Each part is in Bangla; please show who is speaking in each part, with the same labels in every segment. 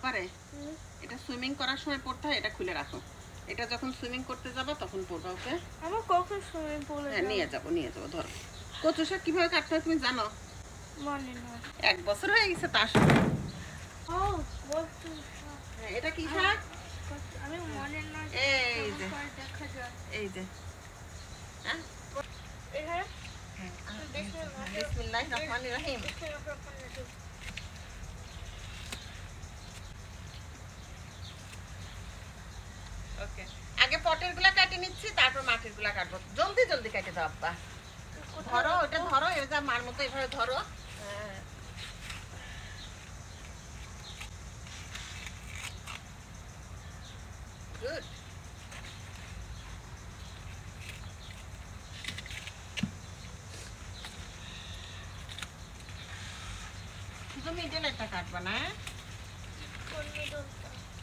Speaker 1: আপারে এটা সুইমিং করার সময় পড়তে হয়, এটা খুলে রাখো। এটা যখন সুইমিং করতে যাবা তখন পড়বা। ওকে?
Speaker 2: আমার কখন সুইমিং পুলে
Speaker 1: হ্যাঁ, নিয়ে যাবো। ধরো। কচু শাক কিভাবে কাটতে হয় তুমি জানো?
Speaker 2: মনে না।
Speaker 1: 1 বছর হয়ে গেছে তা।
Speaker 2: ও কচু শাক।
Speaker 1: হ্যাঁ, এটা কি শাক?
Speaker 2: আমি মনে না।
Speaker 1: এই যে
Speaker 2: দেখা যায়।
Speaker 1: এই যে হ্যাঁ
Speaker 2: এখানে
Speaker 1: বিসমিল্লাহির রহমানির রহিম। ওকে, আগে পটের গুলা কেটে নিচ্ছি, তারপর মাটির গুলা কাটবো। জলদি জলদি কেটে দাও আব্বা। ধরো, ওটা ধরো, এই যে মার মতো এভাবে ধরো। হ্যাঁ, গুড। শুধু মিডল একটা কাটবা না?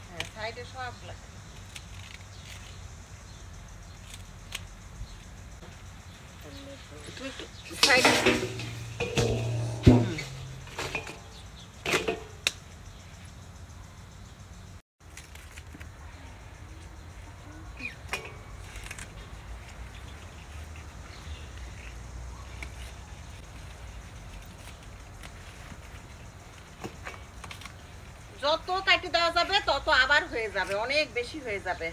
Speaker 1: হ্যাঁ, সাইডে সবগুলা। তুমি একটু সাইডে যত কাটি দেওয়া যাবে তত আবার হয়ে যাবে, অনেক বেশি হয়ে যাবে।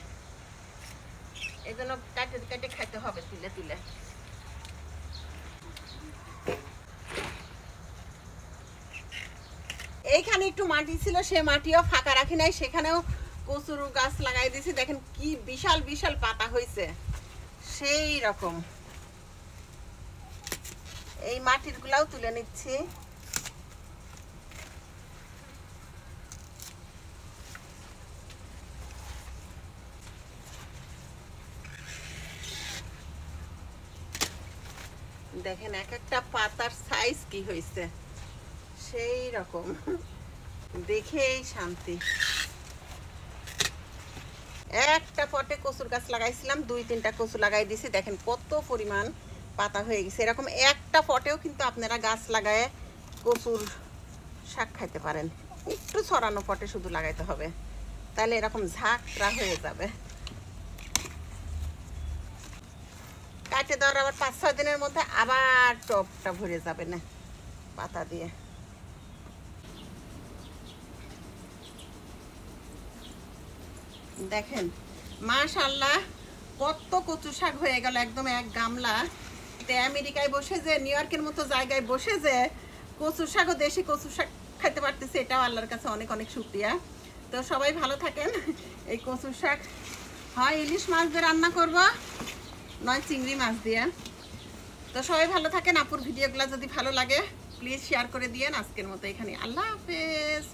Speaker 1: এই জন্য কাটে কাটে খাইতে হবে তুলে তুলে। এইখানে একটু মাটি ছিল, সে মাটিও ফাঁকা রাখি নাই, সেখানেও কচুর গাছ লাগাই দিয়েছি। দেখেন কি বিশাল বিশাল পাতা হয়েছে, সেই রকম। এই মাটির গুলাও তুলে নিচ্ছি। দেখেন এক একটা পাতার সাইজ কি হয়েছে, সেই রকম, দেখেই শান্তি। একটা পটে কচুর গাছ লাগাইছিলাম, 2-3টা কচু লাগাই দিছি। দেখেন কত পরিমাণ পাতা হয়ে গেছে। এরকম একটা পটেও কিন্তু আপনারা গাছ লাগায় কচুর শাক খাইতে পারেন। একটু ছড়ানো পটে শুধু লাগাইতে হবে, তাহলে এরকম ঝাঁকড়া হয়ে যাবে। কাটে দেওয়ার আবার 5-6 দিনের মধ্যে আবার টপটা ভরে যাবে না পাতা দিয়ে। দেখেন মাশাআল্লাহ কত কচু শাক হয়ে গেল, একদম এক গামলা। আমেরিকায় বসে যে, নিউ ইয়র্কের মতো জায়গায় বসে যে কচু শাক ও দেশি কচু শাক খাইতে পারতেছে, এটাও আল্লাহর কাছে অনেক অনেক শুকরিয়া। তো সবাই ভালো থাকেন। এই কচু শাক হয় ইলিশ মাছ দিয়ে রান্না করব, নয় চিংড়ি মাছ দিয়ে। তো সবাই ভালো থাকেন। আপুর ভিডিওগুলো যদি ভালো লাগে প্লিজ শেয়ার করে দিয়েন। আজকের মতো এখানে, আল্লাহ হাফেজ।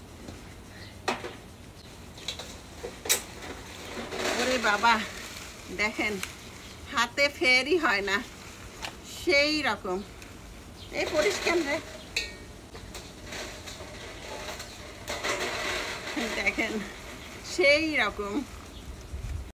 Speaker 1: ওরে বাবা, দেখেন হাতে ফেরই হয় না, সেই রকম। এই পরিষ্কার দেখেন সেই রকম।